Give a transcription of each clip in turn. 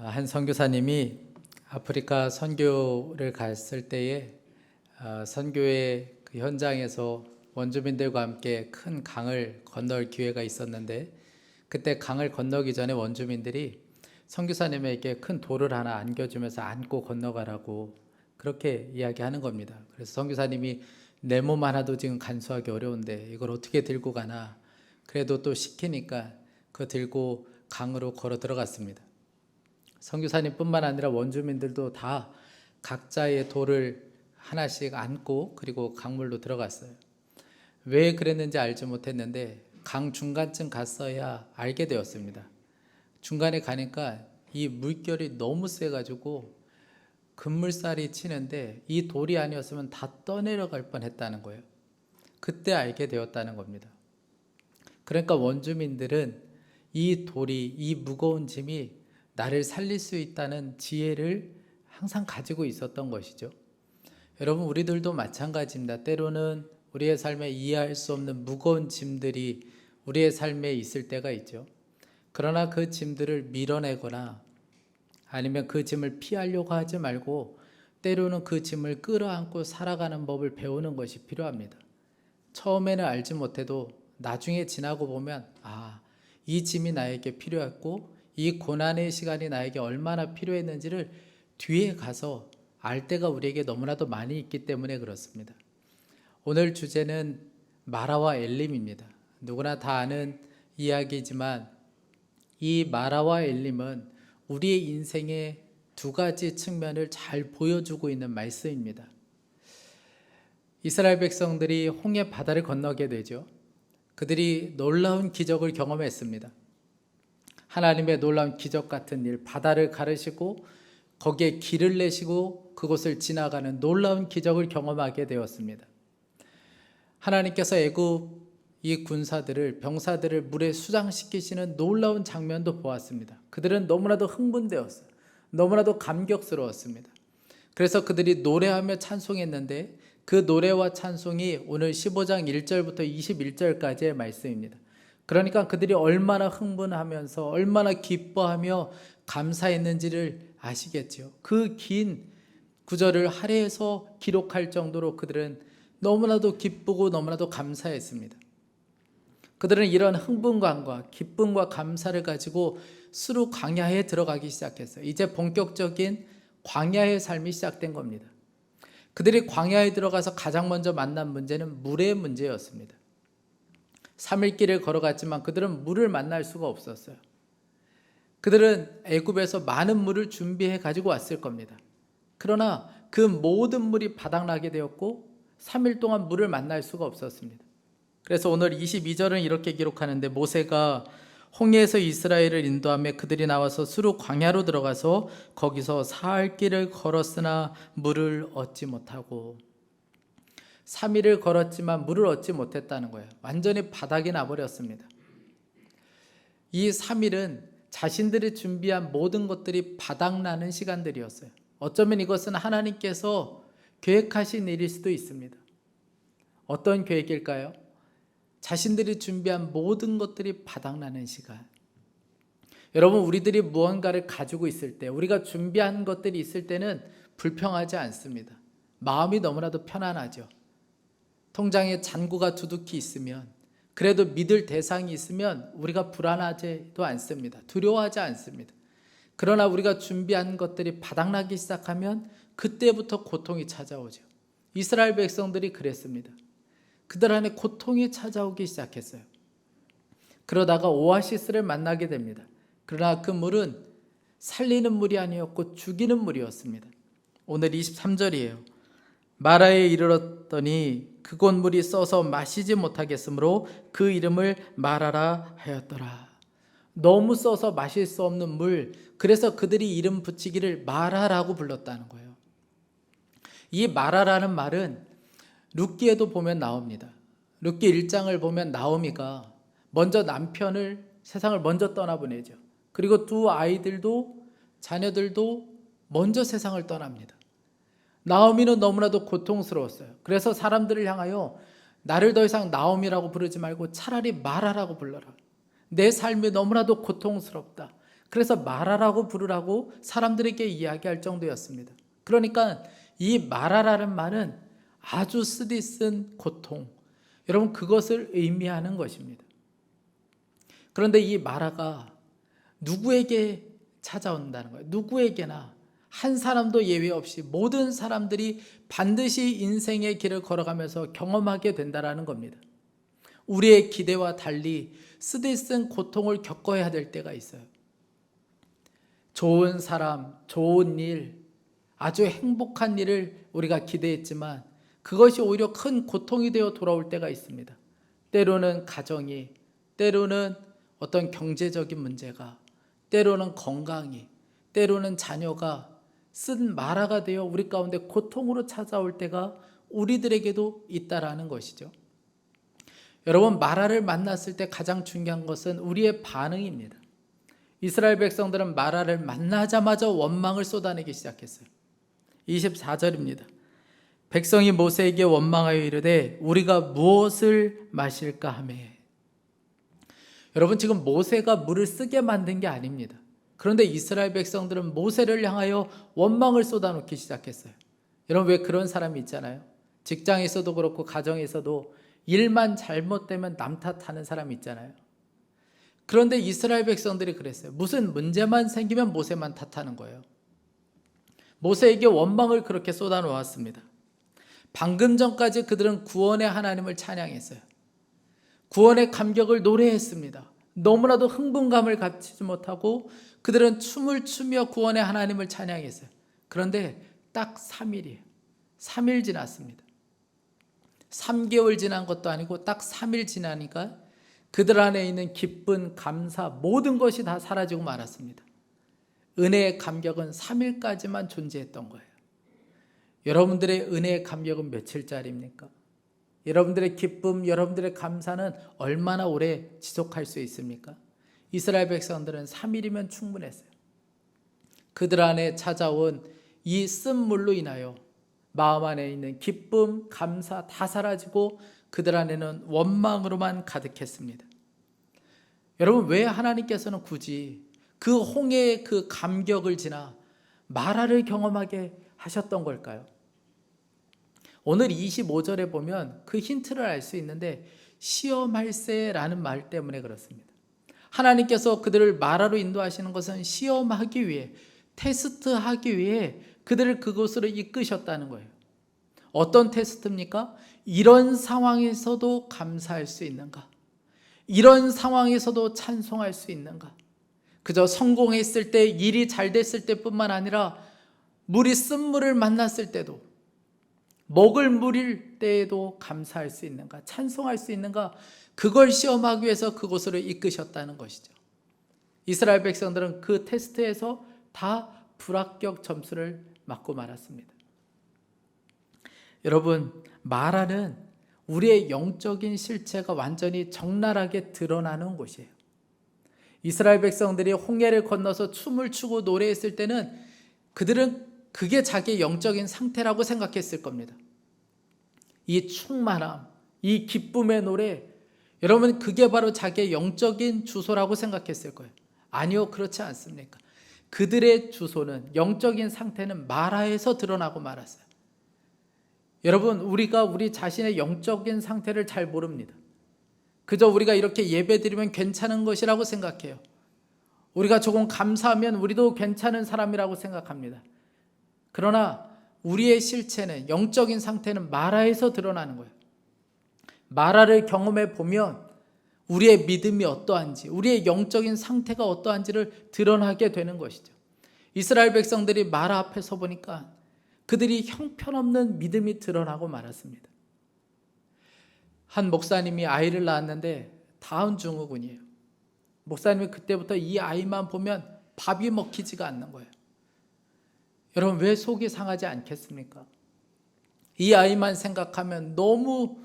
한 선교사님이 아프리카 선교를 갔을 때에 선교의 그 현장에서 원주민들과 함께 큰 강을 건널 기회가 있었는데, 그때 강을 건너기 전에 원주민들이 선교사님에게 큰 돌을 하나 안겨주면서 안고 건너가라고 그렇게 이야기하는 겁니다. 그래서 선교사님이 내 몸 하나도 지금 간수하기 어려운데 이걸 어떻게 들고 가나, 그래도 또 시키니까 그거 들고 강으로 걸어 들어갔습니다. 선교사님뿐만 아니라 원주민들도 다 각자의 돌을 하나씩 안고 그리고 강물로 들어갔어요. 왜 그랬는지 알지 못했는데 강 중간쯤 갔어야 알게 되었습니다. 중간에 가니까 이 물결이 너무 세가지고 급물살이 치는데 이 돌이 아니었으면 다 떠내려갈 뻔했다는 거예요. 그때 알게 되었다는 겁니다. 그러니까 원주민들은 이 돌이, 이 무거운 짐이 나를 살릴 수 있다는 지혜를 항상 가지고 있었던 것이죠. 여러분, 우리들도 마찬가지입니다. 때로는 우리의 삶에 이해할 수 없는 무거운 짐들이 우리의 삶에 있을 때가 있죠. 그러나 그 짐들을 밀어내거나 아니면 그 짐을 피하려고 하지 말고 때로는 그 짐을 끌어안고 살아가는 법을 배우는 것이 필요합니다. 처음에는 알지 못해도 나중에 지나고 보면 이 짐이 나에게 필요했고 이 고난의 시간이 나에게 얼마나 필요했는지를 뒤에 가서 알 때가 우리에게 너무나도 많이 있기 때문에 그렇습니다. 오늘 주제는 마라와 엘림입니다. 누구나 다 아는 이야기지만 이 마라와 엘림은 우리의 인생의 두 가지 측면을 잘 보여주고 있는 말씀입니다. 이스라엘 백성들이 홍해 바다를 건너게 되죠. 그들이 놀라운 기적을 경험했습니다. 하나님의 놀라운 기적 같은 일, 바다를 가르시고 거기에 길을 내시고 그곳을 지나가는 놀라운 기적을 경험하게 되었습니다. 하나님께서 애굽 이 군사들을, 병사들을 물에 수장시키시는 놀라운 장면도 보았습니다. 그들은 너무나도 흥분되었어요. 너무나도 감격스러웠습니다. 그래서 그들이 노래하며 찬송했는데 그 노래와 찬송이 오늘 15장 1절부터 21절까지의 말씀입니다. 그러니까 그들이 얼마나 흥분하면서 얼마나 기뻐하며 감사했는지를 아시겠죠. 그 긴 구절을 할애해서 기록할 정도로 그들은 너무나도 기쁘고 너무나도 감사했습니다. 그들은 이런 흥분감과 기쁨과 감사를 가지고 수르 광야에 들어가기 시작했어요. 이제 본격적인 광야의 삶이 시작된 겁니다. 그들이 광야에 들어가서 가장 먼저 만난 문제는 물의 문제였습니다. 3일 길을 걸어갔지만 그들은 물을 만날 수가 없었어요. 그들은 애굽에서 많은 물을 준비해 가지고 왔을 겁니다. 그러나 그 모든 물이 바닥나게 되었고 3일 동안 물을 만날 수가 없었습니다. 그래서 오늘 22절은 이렇게 기록하는데, 모세가 홍해에서 이스라엘을 인도하며 그들이 나와서 수르 광야로 들어가서 거기서 사흘 길을 걸었으나 물을 얻지 못하고, 3일을 걸었지만 물을 얻지 못했다는 거예요. 완전히 바닥이 나버렸습니다. 이 3일은 자신들이 준비한 모든 것들이 바닥나는 시간들이었어요. 어쩌면 이것은 하나님께서 계획하신 일일 수도 있습니다. 어떤 계획일까요? 자신들이 준비한 모든 것들이 바닥나는 시간. 여러분, 우리들이 무언가를 가지고 있을 때, 우리가 준비한 것들이 있을 때는 불평하지 않습니다. 마음이 너무나도 편안하죠. 통장에 잔고가 두둑히 있으면, 그래도 믿을 대상이 있으면 우리가 불안하지도 않습니다. 두려워하지 않습니다. 그러나 우리가 준비한 것들이 바닥나기 시작하면 그때부터 고통이 찾아오죠. 이스라엘 백성들이 그랬습니다. 그들 안에 고통이 찾아오기 시작했어요. 그러다가 오아시스를 만나게 됩니다. 그러나 그 물은 살리는 물이 아니었고 죽이는 물이었습니다. 오늘 23절이에요. 마라에 이르렀더니 그곳 물이 써서 마시지 못하겠으므로 그 이름을 마라라 하였더라. 너무 써서 마실 수 없는 물, 그래서 그들이 이름 붙이기를 마라라고 불렀다는 거예요. 이 마라라는 말은 룻기에도 보면 나옵니다. 룻기 1장을 보면 나오미가 먼저 남편을, 세상을 먼저 떠나보내죠. 그리고 두 아이들도, 자녀들도 먼저 세상을 떠납니다. 나오미는 너무나도 고통스러웠어요. 그래서 사람들을 향하여 나를 더 이상 나오미라고 부르지 말고 차라리 마라라고 불러라. 내 삶이 너무나도 고통스럽다. 그래서 마라라고 부르라고 사람들에게 이야기할 정도였습니다. 그러니까 이 마라라는 말은 아주 쓰디쓴 고통, 여러분 그것을 의미하는 것입니다. 그런데 이 마라가 누구에게 찾아온다는 거예요. 누구에게나, 한 사람도 예외 없이 모든 사람들이 반드시 인생의 길을 걸어가면서 경험하게 된다는 겁니다. 우리의 기대와 달리 쓰디쓴 고통을 겪어야 될 때가 있어요. 좋은 사람, 좋은 일, 아주 행복한 일을 우리가 기대했지만 그것이 오히려 큰 고통이 되어 돌아올 때가 있습니다. 때로는 가정이, 때로는 어떤 경제적인 문제가, 때로는 건강이, 때로는 자녀가 쓴 마라가 되어 우리 가운데 고통으로 찾아올 때가 우리들에게도 있다라는 것이죠. 여러분, 마라를 만났을 때 가장 중요한 것은 우리의 반응입니다. 이스라엘 백성들은 마라를 만나자마자 원망을 쏟아내기 시작했어요. 24절입니다. 백성이 모세에게 원망하여 이르되 우리가 무엇을 마실까 하며. 여러분, 지금 모세가 물을 쓰게 만든 게 아닙니다. 그런데 이스라엘 백성들은 모세를 향하여 원망을 쏟아놓기 시작했어요. 여러분, 왜 그런 사람이 있잖아요. 직장에서도 그렇고 가정에서도 일만 잘못되면 남 탓하는 사람이 있잖아요. 그런데 이스라엘 백성들이 그랬어요. 무슨 문제만 생기면 모세만 탓하는 거예요. 모세에게 원망을 그렇게 쏟아놓았습니다. 방금 전까지 그들은 구원의 하나님을 찬양했어요. 구원의 감격을 노래했습니다. 너무나도 흥분감을 갖추지 못하고 그들은 춤을 추며 구원의 하나님을 찬양했어요. 그런데 딱 3일이에요. 3일 지났습니다. 3개월 지난 것도 아니고 딱 3일 지나니까 그들 안에 있는 기쁨, 감사, 모든 것이 다 사라지고 말았습니다. 은혜의 감격은 3일까지만 존재했던 거예요. 여러분들의 은혜의 감격은 며칠짜리입니까? 여러분들의 기쁨, 여러분들의 감사는 얼마나 오래 지속할 수 있습니까? 이스라엘 백성들은 3일이면 충분했어요. 그들 안에 찾아온 이 쓴물로 인하여 마음 안에 있는 기쁨, 감사 다 사라지고 그들 안에는 원망으로만 가득했습니다. 여러분, 왜 하나님께서는 굳이 그 홍해의 그 감격을 지나 마라를 경험하게 하셨던 걸까요? 오늘 25절에 보면 그 힌트를 알 수 있는데 시험할세라는 말 때문에 그렇습니다. 하나님께서 그들을 마라로 인도하시는 것은 시험하기 위해, 테스트하기 위해 그들을 그곳으로 이끄셨다는 거예요. 어떤 테스트입니까? 이런 상황에서도 감사할 수 있는가? 이런 상황에서도 찬송할 수 있는가? 그저 성공했을 때, 일이 잘 됐을 때뿐만 아니라 물이 쓴물을 만났을 때도, 먹을 물일 때에도 감사할 수 있는가? 찬송할 수 있는가? 그걸 시험하기 위해서 그곳으로 이끄셨다는 것이죠. 이스라엘 백성들은 그 테스트에서 다 불합격 점수를 맞고 말았습니다. 여러분, 마라는 우리의 영적인 실체가 완전히 적나라하게 드러나는 곳이에요. 이스라엘 백성들이 홍해를 건너서 춤을 추고 노래했을 때는 그들은 그게 자기의 영적인 상태라고 생각했을 겁니다. 이 충만함, 이 기쁨의 노래, 여러분 그게 바로 자기의 영적인 주소라고 생각했을 거예요. 아니요, 그렇지 않습니까? 그들의 주소는, 영적인 상태는 마라에서 드러나고 말았어요. 여러분, 우리가 우리 자신의 영적인 상태를 잘 모릅니다. 그저 우리가 이렇게 예배드리면 괜찮은 것이라고 생각해요. 우리가 조금 감사하면 우리도 괜찮은 사람이라고 생각합니다. 그러나 우리의 실체는, 영적인 상태는 마라에서 드러나는 거예요. 마라를 경험해 보면 우리의 믿음이 어떠한지, 우리의 영적인 상태가 어떠한지를 드러나게 되는 것이죠. 이스라엘 백성들이 마라 앞에 서 보니까 그들이 형편없는 믿음이 드러나고 말았습니다. 한 목사님이 아이를 낳았는데 다운 증후군이에요. 목사님이 그때부터 이 아이만 보면 밥이 먹히지가 않는 거예요. 여러분, 왜 속이 상하지 않겠습니까? 이 아이만 생각하면 너무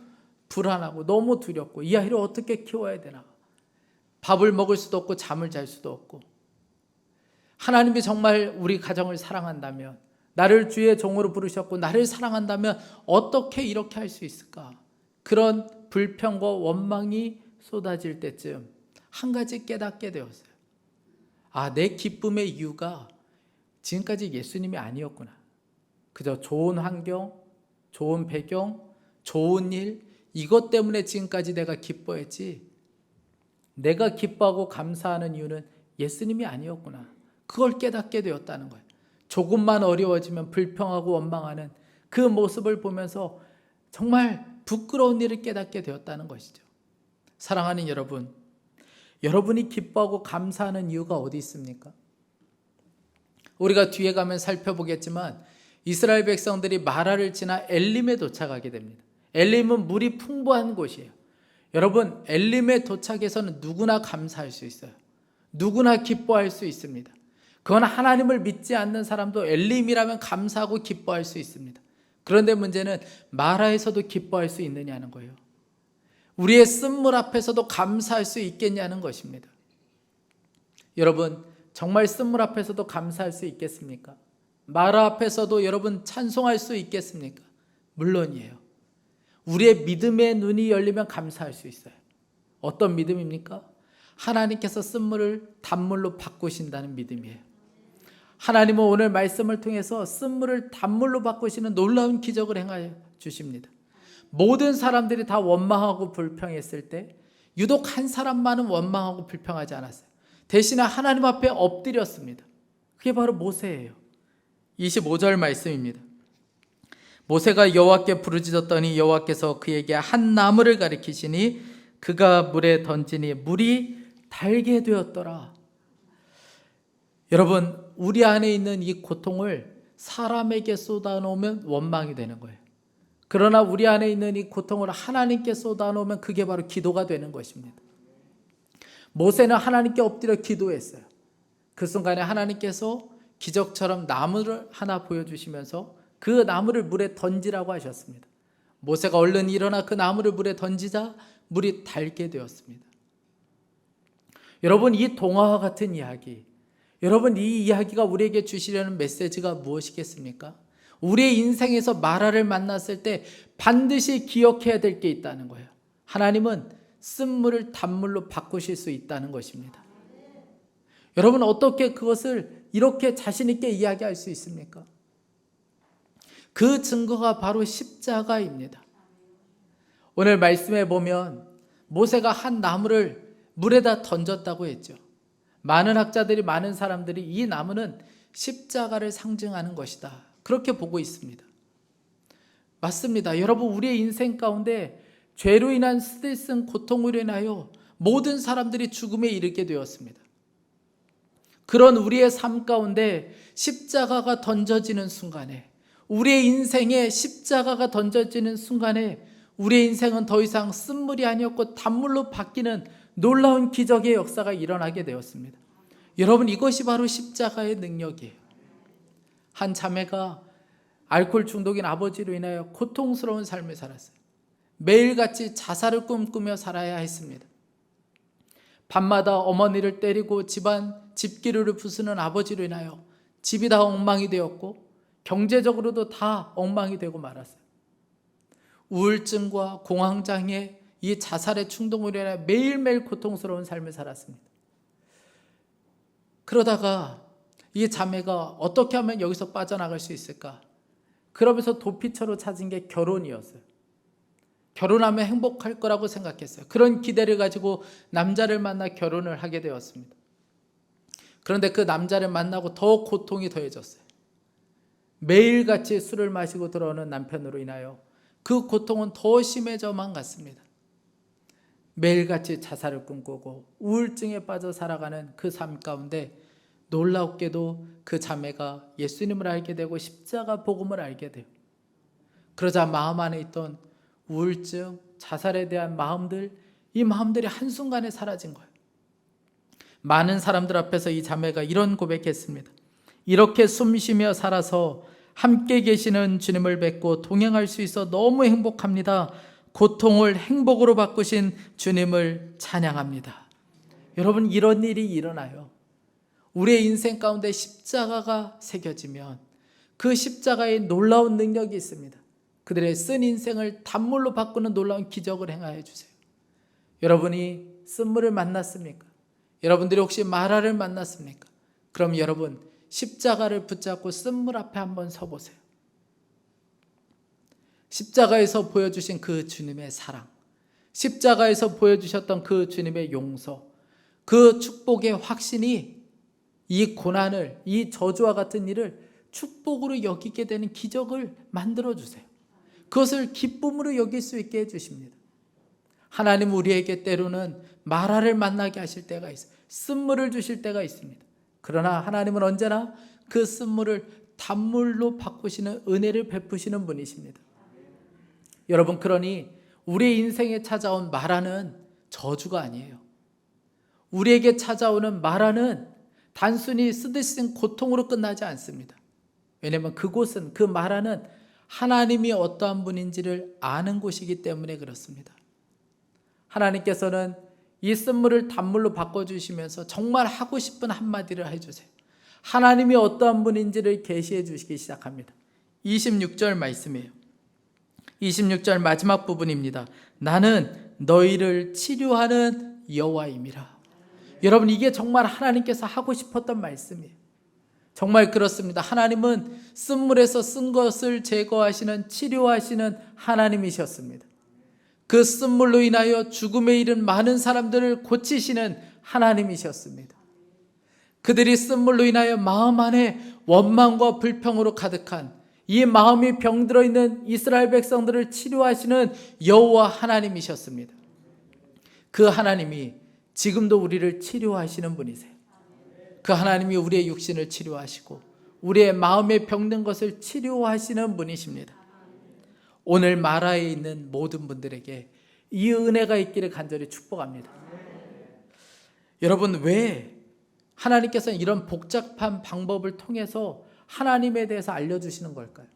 불안하고 너무 두렵고, 이 아이를 어떻게 키워야 되나? 밥을 먹을 수도 없고 잠을 잘 수도 없고. 하나님이 정말 우리 가정을 사랑한다면, 나를 주의 종으로 부르셨고 나를 사랑한다면 어떻게 이렇게 할 수 있을까? 그런 불평과 원망이 쏟아질 때쯤 한 가지 깨닫게 되었어요. 내 기쁨의 이유가 지금까지 예수님이 아니었구나. 그저 좋은 환경, 좋은 배경, 좋은 일, 이것 때문에 지금까지 내가 기뻐했지, 내가 기뻐하고 감사하는 이유는 예수님이 아니었구나. 그걸 깨닫게 되었다는 거예요. 조금만 어려워지면 불평하고 원망하는 그 모습을 보면서 정말 부끄러운 일을 깨닫게 되었다는 것이죠. 사랑하는 여러분, 여러분이 기뻐하고 감사하는 이유가 어디 있습니까? 우리가 뒤에 가면 살펴보겠지만 이스라엘 백성들이 마라를 지나 엘림에 도착하게 됩니다. 엘림은 물이 풍부한 곳이에요. 여러분, 엘림에 도착해서는 누구나 감사할 수 있어요. 누구나 기뻐할 수 있습니다. 그건 하나님을 믿지 않는 사람도 엘림이라면 감사하고 기뻐할 수 있습니다. 그런데 문제는 마라에서도 기뻐할 수 있느냐는 거예요. 우리의 쓴물 앞에서도 감사할 수 있겠냐는 것입니다. 여러분, 정말 쓴물 앞에서도 감사할 수 있겠습니까? 마라 앞에서도 여러분 찬송할 수 있겠습니까? 물론이에요. 우리의 믿음의 눈이 열리면 감사할 수 있어요. 어떤 믿음입니까? 하나님께서 쓴물을 단물로 바꾸신다는 믿음이에요. 하나님은 오늘 말씀을 통해서 쓴물을 단물로 바꾸시는 놀라운 기적을 행하여 주십니다. 모든 사람들이 다 원망하고 불평했을 때 유독 한 사람만은 원망하고 불평하지 않았어요. 대신에 하나님 앞에 엎드렸습니다. 그게 바로 모세예요. 25절 말씀입니다. 모세가 여호와께 부르짖었더니 여호와께서 그에게 한 나무를 가리키시니 그가 물에 던지니 물이 달게 되었더라. 여러분, 우리 안에 있는 이 고통을 사람에게 쏟아놓으면 원망이 되는 거예요. 그러나 우리 안에 있는 이 고통을 하나님께 쏟아놓으면 그게 바로 기도가 되는 것입니다. 모세는 하나님께 엎드려 기도했어요. 그 순간에 하나님께서 기적처럼 나무를 하나 보여주시면서 그 나무를 물에 던지라고 하셨습니다. 모세가 얼른 일어나 그 나무를 물에 던지자 물이 달게 되었습니다. 여러분, 이 동화와 같은 이야기, 여러분, 이 이야기가 우리에게 주시려는 메시지가 무엇이겠습니까? 우리의 인생에서 마라를 만났을 때 반드시 기억해야 될 게 있다는 거예요. 하나님은 쓴물을 단물로 바꾸실 수 있다는 것입니다. 여러분, 어떻게 그것을 이렇게 자신 있게 이야기할 수 있습니까? 그 증거가 바로 십자가입니다. 오늘 말씀에 보면 모세가 한 나무를 물에다 던졌다고 했죠. 많은 학자들이, 많은 사람들이 이 나무는 십자가를 상징하는 것이다, 그렇게 보고 있습니다. 맞습니다. 여러분, 우리의 인생 가운데 죄로 인한 스트레스, 고통으로 인하여 모든 사람들이 죽음에 이르게 되었습니다. 그런 우리의 삶 가운데 십자가가 던져지는 순간에, 우리의 인생에 십자가가 던져지는 순간에 우리의 인생은 더 이상 쓴물이 아니었고 단물로 바뀌는 놀라운 기적의 역사가 일어나게 되었습니다. 여러분, 이것이 바로 십자가의 능력이에요. 한 자매가 알코올 중독인 아버지로 인하여 고통스러운 삶을 살았어요. 매일같이 자살을 꿈꾸며 살아야 했습니다. 밤마다 어머니를 때리고 집안 집기류를 부수는 아버지로 인하여 집이 다 엉망이 되었고 경제적으로도 다 엉망이 되고 말았어요. 우울증과 공황장애, 이 자살의 충동으로 인하여 매일매일 고통스러운 삶을 살았습니다. 그러다가 이 자매가 어떻게 하면 여기서 빠져나갈 수 있을까? 그러면서 도피처로 찾은 게 결혼이었어요. 결혼하면 행복할 거라고 생각했어요. 그런 기대를 가지고 남자를 만나 결혼을 하게 되었습니다. 그런데 그 남자를 만나고 더 고통이 더해졌어요. 매일같이 술을 마시고 들어오는 남편으로 인하여 그 고통은 더 심해져만 갔습니다. 매일같이 자살을 꿈꾸고 우울증에 빠져 살아가는 그 삶 가운데 놀랍게도 그 자매가 예수님을 알게 되고 십자가 복음을 알게 돼요. 그러자 마음 안에 있던 우울증, 자살에 대한 마음들, 이 마음들이 한순간에 사라진 거예요. 많은 사람들 앞에서 이 자매가 이런 고백했습니다. 이렇게 숨쉬며 살아서 함께 계시는 주님을 뵙고 동행할 수 있어 너무 행복합니다. 고통을 행복으로 바꾸신 주님을 찬양합니다. 여러분, 이런 일이 일어나요. 우리의 인생 가운데 십자가가 새겨지면 그 십자가에 놀라운 능력이 있습니다. 그들의 쓴 인생을 단물로 바꾸는 놀라운 기적을 행하여 주세요. 여러분이 쓴물을 만났습니까? 여러분들이 혹시 마라를 만났습니까? 그럼 여러분 십자가를 붙잡고 쓴물 앞에 한번 서보세요. 십자가에서 보여주신 그 주님의 사랑, 십자가에서 보여주셨던 그 주님의 용서, 그 축복의 확신이 이 고난을, 이 저주와 같은 일을 축복으로 여기게 되는 기적을 만들어주세요. 그것을 기쁨으로 여길 수 있게 해주십니다. 하나님 우리에게 때로는 마라를 만나게 하실 때가 있어요. 쓴물을 주실 때가 있습니다. 그러나 하나님은 언제나 그 쓴물을 단물로 바꾸시는 은혜를 베푸시는 분이십니다. 여러분, 그러니 우리의 인생에 찾아온 마라는 저주가 아니에요. 우리에게 찾아오는 마라는 단순히 쓰디쓴 고통으로 끝나지 않습니다. 왜냐하면 그곳은, 그 마라는 하나님이 어떠한 분인지를 아는 곳이기 때문에 그렇습니다. 하나님께서는 이 쓴물을 단물로 바꿔주시면서 정말 하고 싶은 한마디를 해주세요. 하나님이 어떠한 분인지를 계시해 주시기 시작합니다. 26절 말씀이에요. 26절 마지막 부분입니다. 나는 너희를 치료하는 여호와임이라. 여러분, 이게 정말 하나님께서 하고 싶었던 말씀이에요. 정말 그렇습니다. 하나님은 쓴물에서 쓴 것을 제거하시는, 치료하시는 하나님이셨습니다. 그 쓴물로 인하여 죽음에 이른 많은 사람들을 고치시는 하나님이셨습니다. 그들이 쓴물로 인하여 마음 안에 원망과 불평으로 가득한 이 마음이 병들어 있는 이스라엘 백성들을 치료하시는 여호와 하나님이셨습니다. 그 하나님이 지금도 우리를 치료하시는 분이세요. 그 하나님이 우리의 육신을 치료하시고 우리의 마음에 병든 것을 치료하시는 분이십니다. 오늘 마라에 있는 모든 분들에게 이 은혜가 있기를 간절히 축복합니다. 여러분, 왜 하나님께서는 이런 복잡한 방법을 통해서 하나님에 대해서 알려주시는 걸까요?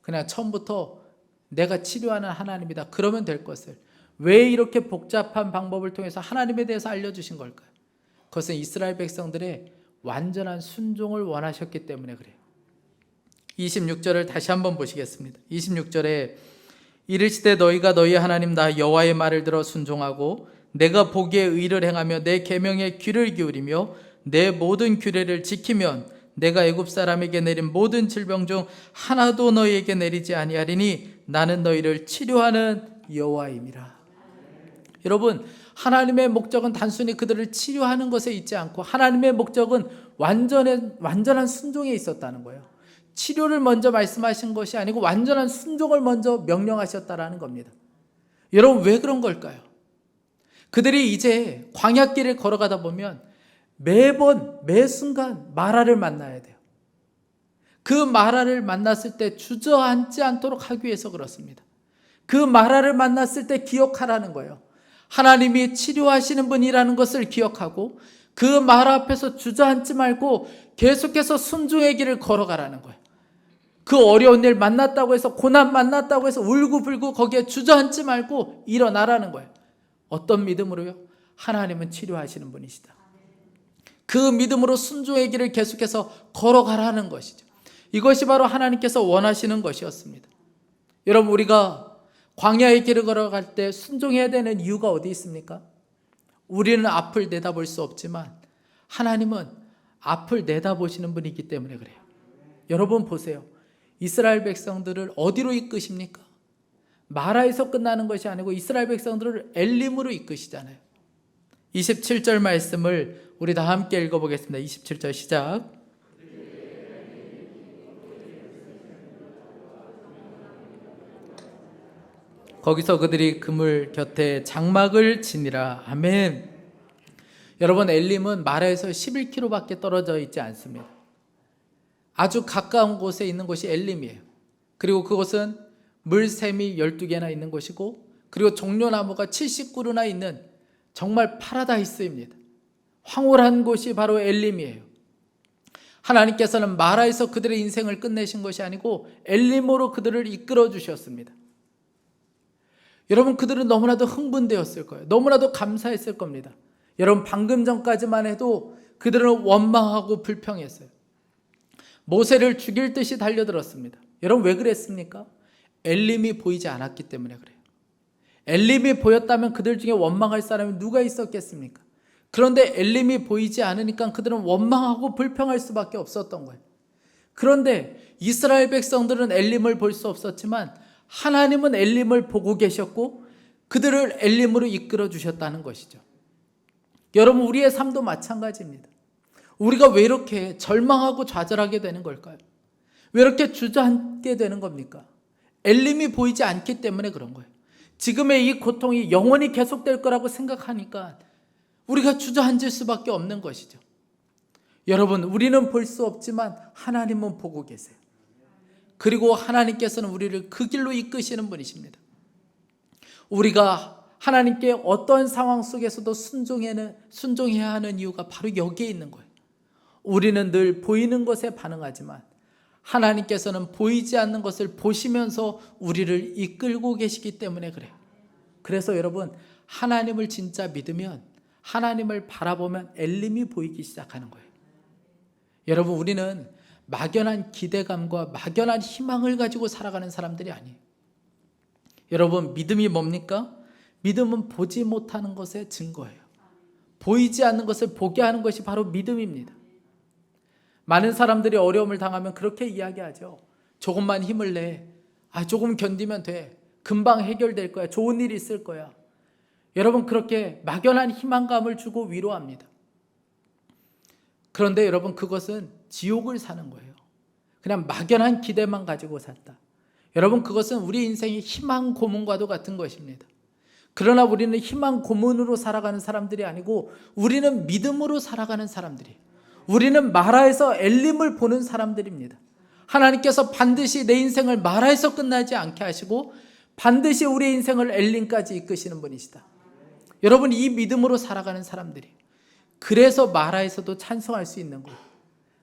그냥 처음부터 내가 치료하는 하나님이다 그러면 될 것을 왜 이렇게 복잡한 방법을 통해서 하나님에 대해서 알려주신 걸까요? 그것은 이스라엘 백성들의 완전한 순종을 원하셨기 때문에 그래요. 26절을 다시 한번 보시겠습니다. 26절에 이르시되 너희가 너희 하나님 나 여호와의 말을 들어 순종하고 내가 보기에 의를 행하며 내 계명에 귀를 기울이며 내 모든 규례를 지키면 내가 애굽 사람에게 내린 모든 질병 중 하나도 너희에게 내리지 아니하리니 나는 너희를 치료하는 여호와임이라. 여러분, 하나님의 목적은 단순히 그들을 치료하는 것에 있지 않고 하나님의 목적은 완전한 순종에 있었다는 거예요. 치료를 먼저 말씀하신 것이 아니고 완전한 순종을 먼저 명령하셨다라는 겁니다. 여러분, 왜 그런 걸까요? 그들이 이제 광야길을 걸어가다 보면 매 순간 마라를 만나야 돼요. 그 마라를 만났을 때 주저앉지 않도록 하기 위해서 그렇습니다. 그 마라를 만났을 때 기억하라는 거예요. 하나님이 치료하시는 분이라는 것을 기억하고 그 마라 앞에서 주저앉지 말고 계속해서 순종의 길을 걸어가라는 거예요. 그 어려운 일 만났다고 해서, 고난 만났다고 해서 울고불고 거기에 주저앉지 말고 일어나라는 거예요. 어떤 믿음으로요? 하나님은 치료하시는 분이시다. 그 믿음으로 순종의 길을 계속해서 걸어가라는 것이죠. 이것이 바로 하나님께서 원하시는 것이었습니다. 여러분, 우리가 광야의 길을 걸어갈 때 순종해야 되는 이유가 어디 있습니까? 우리는 앞을 내다볼 수 없지만 하나님은 앞을 내다보시는 분이기 때문에 그래요. 여러분 보세요. 이스라엘 백성들을 어디로 이끄십니까? 마라에서 끝나는 것이 아니고 이스라엘 백성들을 엘림으로 이끄시잖아요. 27절 말씀을 우리 다 함께 읽어보겠습니다. 27절 시작. 거기서 그들이 그물 곁에 장막을 지니라. 아멘. 여러분, 엘림은 마라에서 11km밖에 떨어져 있지 않습니다. 아주 가까운 곳에 있는 곳이 엘림이에요. 그리고 그곳은 물샘이 12개나 있는 곳이고, 그리고 종려나무가 70그루나 있는 정말 파라다이스입니다. 황홀한 곳이 바로 엘림이에요. 하나님께서는 마라에서 그들의 인생을 끝내신 것이 아니고 엘림으로 그들을 이끌어 주셨습니다. 여러분, 그들은 너무나도 흥분되었을 거예요. 너무나도 감사했을 겁니다. 여러분, 방금 전까지만 해도 그들은 원망하고 불평했어요. 모세를 죽일 듯이 달려들었습니다. 여러분, 왜 그랬습니까? 엘림이 보이지 않았기 때문에 그래요. 엘림이 보였다면 그들 중에 원망할 사람이 누가 있었겠습니까? 그런데 엘림이 보이지 않으니까 그들은 원망하고 불평할 수밖에 없었던 거예요. 그런데 이스라엘 백성들은 엘림을 볼 수 없었지만 하나님은 엘림을 보고 계셨고 그들을 엘림으로 이끌어 주셨다는 것이죠. 여러분, 우리의 삶도 마찬가지입니다. 우리가 왜 이렇게 절망하고 좌절하게 되는 걸까요? 왜 이렇게 주저앉게 되는 겁니까? 엘림이 보이지 않기 때문에 그런 거예요. 지금의 이 고통이 영원히 계속될 거라고 생각하니까 우리가 주저앉을 수밖에 없는 것이죠. 여러분, 우리는 볼 수 없지만 하나님은 보고 계세요. 그리고 하나님께서는 우리를 그 길로 이끄시는 분이십니다. 우리가 하나님께 어떤 상황 속에서도 순종해야 하는 이유가 바로 여기에 있는 거예요. 우리는 늘 보이는 것에 반응하지만 하나님께서는 보이지 않는 것을 보시면서 우리를 이끌고 계시기 때문에 그래요. 그래서 여러분, 하나님을 진짜 믿으면, 하나님을 바라보면 엘림이 보이기 시작하는 거예요. 여러분, 우리는 막연한 기대감과 막연한 희망을 가지고 살아가는 사람들이 아니에요. 여러분, 믿음이 뭡니까? 믿음은 보지 못하는 것의 증거예요. 보이지 않는 것을 보게 하는 것이 바로 믿음입니다. 많은 사람들이 어려움을 당하면 그렇게 이야기하죠. 조금만 힘을 내. 조금 견디면 돼. 금방 해결될 거야. 좋은 일이 있을 거야. 여러분, 그렇게 막연한 희망감을 주고 위로합니다. 그런데 여러분, 그것은 지옥을 사는 거예요. 그냥 막연한 기대만 가지고 살다. 여러분, 그것은 우리 인생의 희망 고문과도 같은 것입니다. 그러나 우리는 희망 고문으로 살아가는 사람들이 아니고 우리는 믿음으로 살아가는 사람들이에요. 우리는 마라에서 엘림을 보는 사람들입니다. 하나님께서 반드시 내 인생을 마라에서 끝나지 않게 하시고 반드시 우리 인생을 엘림까지 이끄시는 분이시다. 여러분, 이 믿음으로 살아가는 사람들이, 그래서 마라에서도 찬송할 수 있는 거예요.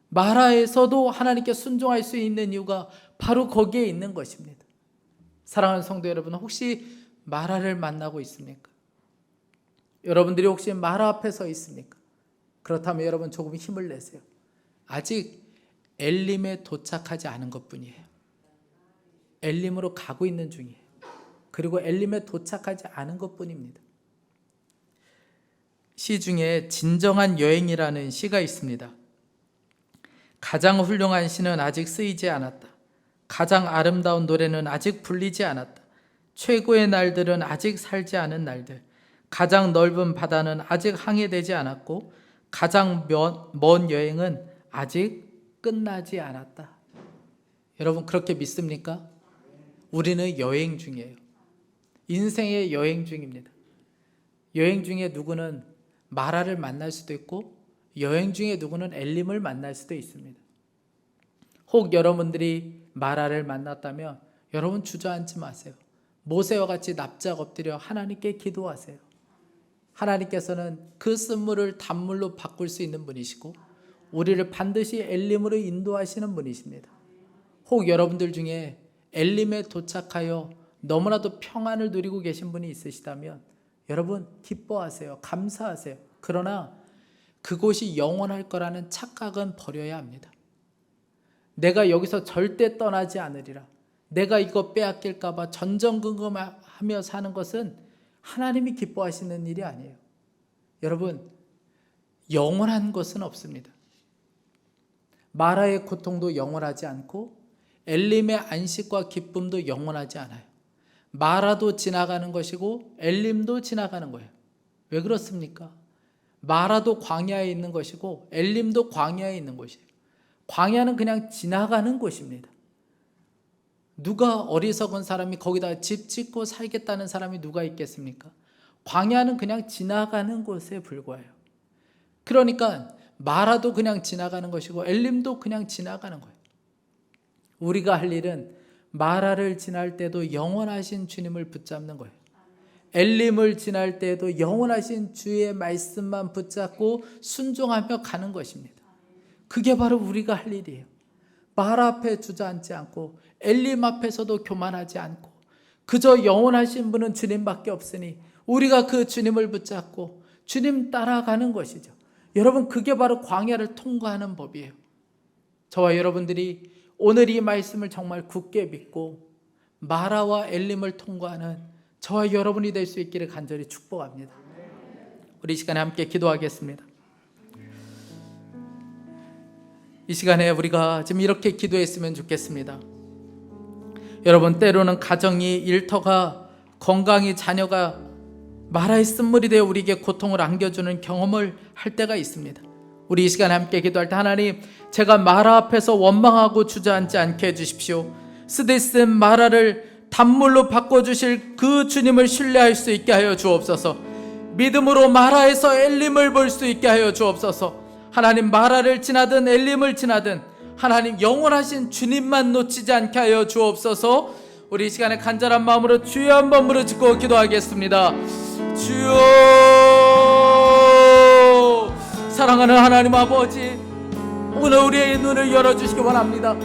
마라에서도 하나님께 순종할 수 있는 이유가 바로 거기에 있는 것입니다. 사랑하는 성도 여러분, 혹시 마라를 만나고 있습니까? 여러분들이 혹시 마라 앞에 서 있습니까? 그렇다면 여러분, 조금 힘을 내세요. 아직 엘림에 도착하지 않은 것뿐이에요. 엘림으로 가고 있는 중이에요. 그리고 엘림에 도착하지 않은 것뿐입니다. 시 중에 진정한 여행이라는 시가 있습니다. 가장 훌륭한 시는 아직 쓰이지 않았다. 가장 아름다운 노래는 아직 불리지 않았다. 최고의 날들은 아직 살지 않은 날들. 가장 넓은 바다는 아직 항해되지 않았고 가장 먼 여행은 아직 끝나지 않았다. 여러분, 그렇게 믿습니까? 우리는 여행 중이에요. 인생의 여행 중입니다. 여행 중에 누구는 마라를 만날 수도 있고 여행 중에 누구는 엘림을 만날 수도 있습니다. 혹 여러분들이 마라를 만났다면 여러분, 주저앉지 마세요. 모세와 같이 납작 엎드려 하나님께 기도하세요. 하나님께서는 그 쓴물을 단물로 바꿀 수 있는 분이시고 우리를 반드시 엘림으로 인도하시는 분이십니다. 혹 여러분들 중에 엘림에 도착하여 너무나도 평안을 누리고 계신 분이 있으시다면 여러분, 기뻐하세요. 감사하세요. 그러나 그곳이 영원할 거라는 착각은 버려야 합니다. 내가 여기서 절대 떠나지 않으리라. 내가 이거 빼앗길까 봐 전전긍긍하며 사는 것은 하나님이 기뻐하시는 일이 아니에요. 여러분, 영원한 것은 없습니다. 마라의 고통도 영원하지 않고 엘림의 안식과 기쁨도 영원하지 않아요. 마라도 지나가는 것이고 엘림도 지나가는 거예요. 왜 그렇습니까? 마라도 광야에 있는 것이고 엘림도 광야에 있는 곳이에요. 광야는 그냥 지나가는 곳입니다. 누가 어리석은 사람이 거기다 집 짓고 살겠다는 사람이 누가 있겠습니까? 광야는 그냥 지나가는 곳에 불과해요. 그러니까 마라도 그냥 지나가는 것이고 엘림도 그냥 지나가는 거예요. 우리가 할 일은 마라를 지날 때도 영원하신 주님을 붙잡는 거예요. 엘림을 지날 때도 영원하신 주의 말씀만 붙잡고 순종하며 가는 것입니다. 그게 바로 우리가 할 일이에요. 마라 앞에 주저앉지 않고 엘림 앞에서도 교만하지 않고 그저 영원하신 분은 주님밖에 없으니 우리가 그 주님을 붙잡고 주님 따라가는 것이죠. 여러분, 그게 바로 광야를 통과하는 법이에요. 저와 여러분들이 오늘 이 말씀을 정말 굳게 믿고 마라와 엘림을 통과하는 저와 여러분이 될 수 있기를 간절히 축복합니다. 우리 이 시간에 함께 기도하겠습니다. 이 시간에 우리가 지금 이렇게 기도했으면 좋겠습니다. 여러분, 때로는 가정이, 일터가, 건강이, 자녀가 마라의 쓴물이 되어 우리에게 고통을 안겨주는 경험을 할 때가 있습니다. 우리 이 시간에 함께 기도할 때, 하나님, 제가 마라 앞에서 원망하고 주저앉지 않게 해주십시오. 쓰디쓴 마라를 단물로 바꿔주실 그 주님을 신뢰할 수 있게 하여 주옵소서. 믿음으로 마라에서 엘림을 볼 수 있게 하여 주옵소서. 하나님, 마라를 지나든 엘림을 지나든 하나님 영원하신 주님만 놓치지 않게 하여 주옵소서. 우리 이 시간에 간절한 마음으로 주여 한번 부르짖고 기도하겠습니다. 주여, 사랑하는 하나님 아버지, 오늘 우리의 눈을 열어주시기 원합니다.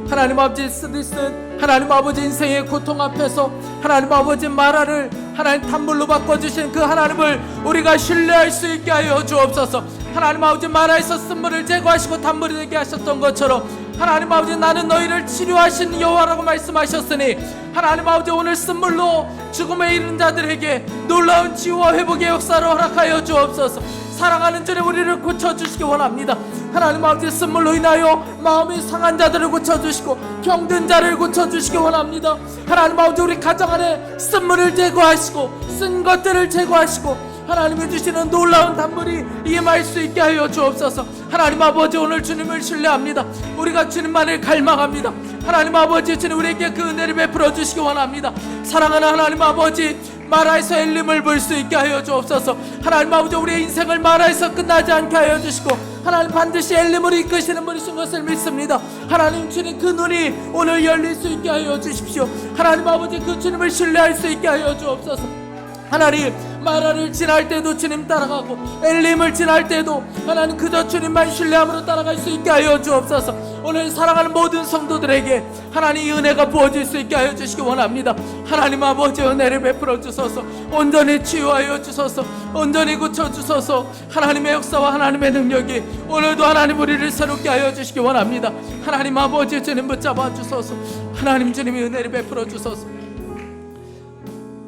하나님 아버지, 쓰디쓴 하나님 아버지 인생의 고통 앞에서 하나님 아버지 마라를 하나님 단물로 바꿔주신 그 하나님을 우리가 신뢰할 수 있게 하여 주옵소서. 하나님 아버지, 마라에서 쓴물을 제거하시고 단물이 되게 하셨던 것처럼 하나님 아버지, 나는 너희를 치료하신 여호와라고 말씀하셨으니 하나님 아버지, 오늘 쓴물로 죽음에 이른 자들에게 놀라운 치유와 회복의 역사를 허락하여 주옵소서. 사랑하는 주님, 우리를 고쳐주시기 원합니다. 하나님 아버지, 쓴물로 인하여 마음이 상한 자들을 고쳐주시고 병든 자를 고쳐주시기 원합니다. 하나님 아버지, 우리 가정 안에 쓴물을 제거하시고 쓴 것들을 제거하시고 하나님이 주시는 놀라운 단물이 임할 수 있게 하여 주옵소서. 하나님 아버지, 오늘 주님을 신뢰합니다. 우리가 주님만을 갈망합니다. 하나님 아버지, 주님 우리에게 그 은혜를 베풀어 주시기 원합니다. 사랑하는 하나님 아버지, 마라에서 엘림을 볼 수 있게 하여 주옵소서. 하나님 아버지, 우리의 인생을 마라에서 끝나지 않게 하여 주시고 하나님 반드시 엘림으로 이끄시는 분이신 것을 믿습니다. 하나님, 주님 그 눈이 오늘 열릴 수 있게 하여 주십시오. 하나님 아버지, 그 주님을 신뢰할 수 있게 하여 주옵소서. 하나님, 마라를 지날 때도 주님 따라가고 엘림을 지날 때도 하나님 그저 주님만 신뢰함으로 따라갈 수 있게 하여 주옵소서. 오늘 사랑하는 모든 성도들에게 하나님 이 은혜가 부어질 수 있게 하여 주시기 원합니다. 하나님 아버지, 은혜를 베풀어 주소서. 온전히 치유하여 주소서. 온전히 고쳐주소서. 하나님의 역사와 하나님의 능력이 오늘도 하나님 우리를 새롭게 하여 주시기 원합니다. 하나님 아버지, 주님 붙잡아 주소서. 하나님, 주님이 은혜를 베풀어 주소서.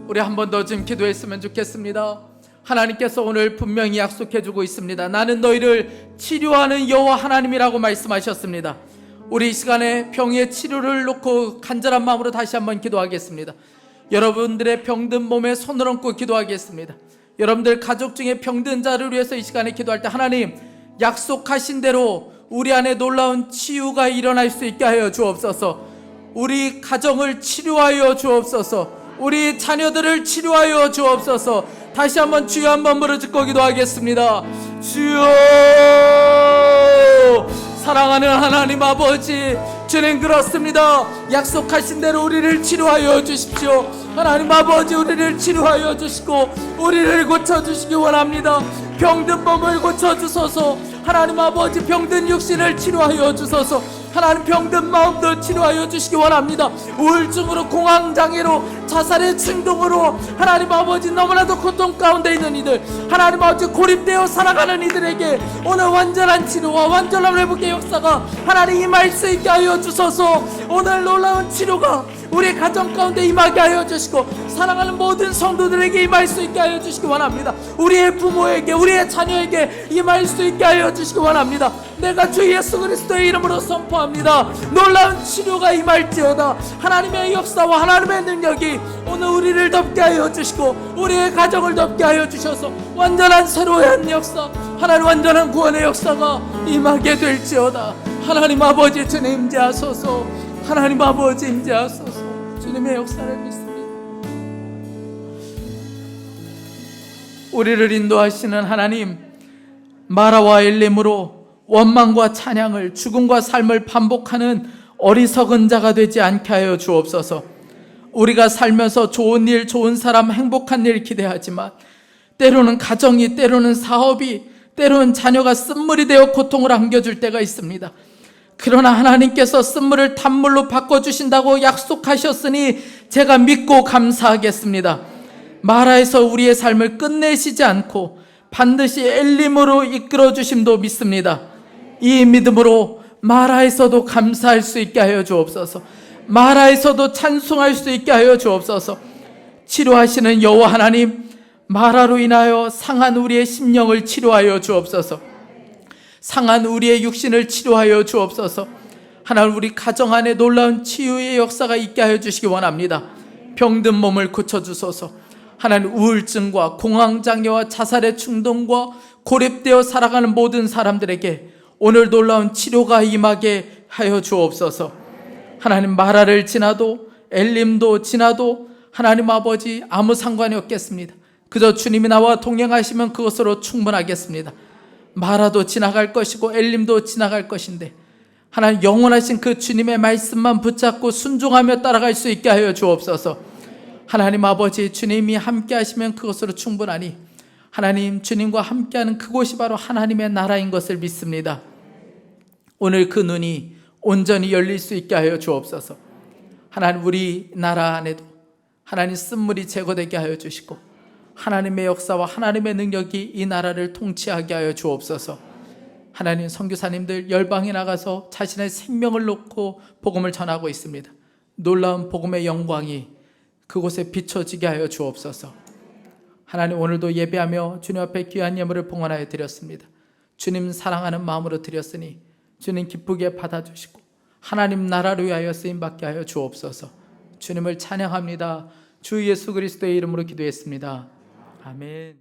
우리 한 번 더 좀 기도했으면 좋겠습니다. 하나님께서 오늘 분명히 약속해주고 있습니다. 나는 너희를 치료하는 여호와 하나님이라고 말씀하셨습니다. 우리 이 시간에 병의 치료를 놓고 간절한 마음으로 다시 한번 기도하겠습니다. 여러분들의 병든 몸에 손을 얹고 기도하겠습니다. 여러분들 가족 중에 병든 자를 위해서 이 시간에 기도할 때, 하나님 약속하신 대로 우리 안에 놀라운 치유가 일어날 수 있게 하여 주옵소서. 우리 가정을 치료하여 주옵소서. 우리 자녀들을 치료하여 주옵소서. 다시 한번 주여 한번 부르짖고 기도하겠습니다. 주여, 사랑하는 하나님 아버지, 주님 그렇습니다. 약속하신 대로 우리를 치료하여 주십시오. 하나님 아버지, 우리를 치료하여 주시고 우리를 고쳐주시기 원합니다. 병든 몸을 고쳐주소서. 하나님 아버지, 병든 육신을 치료하여 주소서. 하나님, 병든 마음도 치료하여 주시기 원합니다. 우울증으로, 공황장애로, 자살의 충동으로 하나님 아버지 너무나도 고통 가운데 있는 이들, 하나님 아버지 고립되어 살아가는 이들에게 오늘 완전한 치료와 완전한 회복의 역사가 하나님 임할 수 있게 하여 주소서. 오늘 놀라운 치료가 우리 가정 가운데 임하게 하여 주시고 사랑하는 모든 성도들에게 임할 수 있게 하여 주시기 원합니다. 우리의 부모에게, 우리의 자녀에게 임할 수 있게 하여 주시기 원합니다. 내가 주 예수 그리스도의 이름으로 선포합니다. 놀라운 치료가 임할지어다. 하나님의 역사와 하나님의 능력이 오늘 우리를 덮게 하여 주시고 우리의 가정을 덮게 하여 주셔서 완전한 새로운 역사, 하나님 완전한 구원의 역사가 임하게 될지어다. 하나님 아버지, 주님 임재하소서. 하나님 아버지, 임재하소서. 주님의 역사를 믿습니다. 우리를 인도하시는 하나님, 마라와 엘림으로 원망과 찬양을, 죽음과 삶을 반복하는 어리석은 자가 되지 않게 하여 주옵소서. 우리가 살면서 좋은 일, 좋은 사람, 행복한 일 기대하지만 때로는 가정이, 때로는 사업이, 때로는 자녀가 쓴물이 되어 고통을 안겨줄 때가 있습니다. 그러나 하나님께서 쓴물을 단물로 바꿔주신다고 약속하셨으니 제가 믿고 감사하겠습니다. 마라에서 우리의 삶을 끝내시지 않고 반드시 엘림으로 이끌어 주심도 믿습니다. 이 믿음으로 마라에서도 감사할 수 있게 하여 주옵소서. 마라에서도 찬송할 수 있게 하여 주옵소서. 치료하시는 여호와 하나님, 마라로 인하여 상한 우리의 심령을 치료하여 주옵소서. 상한 우리의 육신을 치료하여 주옵소서. 하나님, 우리 가정 안에 놀라운 치유의 역사가 있게 하여 주시기 원합니다. 병든 몸을 고쳐주소서. 하나님, 우울증과 공황장애와 자살의 충동과 고립되어 살아가는 모든 사람들에게 오늘 놀라운 치료가 임하게 하여 주옵소서. 하나님, 마라를 지나도 엘림도 지나도 하나님 아버지 아무 상관이 없겠습니다. 그저 주님이 나와 동행하시면 그것으로 충분하겠습니다. 마라도 지나갈 것이고 엘림도 지나갈 것인데 하나님, 영원하신 그 주님의 말씀만 붙잡고 순종하며 따라갈 수 있게 하여 주옵소서. 하나님 아버지, 주님이 함께 하시면 그것으로 충분하니 하나님, 주님과 함께하는 그곳이 바로 하나님의 나라인 것을 믿습니다. 오늘 그 눈이 온전히 열릴 수 있게 하여 주옵소서. 하나님, 우리 나라 안에도 하나님 쓴물이 제거되게 하여 주시고 하나님의 역사와 하나님의 능력이 이 나라를 통치하게 하여 주옵소서. 하나님, 선교사님들 열방에 나가서 자신의 생명을 놓고 복음을 전하고 있습니다. 놀라운 복음의 영광이 그곳에 비춰지게 하여 주옵소서. 하나님, 오늘도 예배하며 주님 앞에 귀한 예물을 봉헌하여 드렸습니다. 주님 사랑하는 마음으로 드렸으니 주님 기쁘게 받아주시고 하나님 나라를 위하여 쓰임받게 하여 주옵소서. 주님을 찬양합니다. 주 예수 그리스도의 이름으로 기도했습니다. 아멘.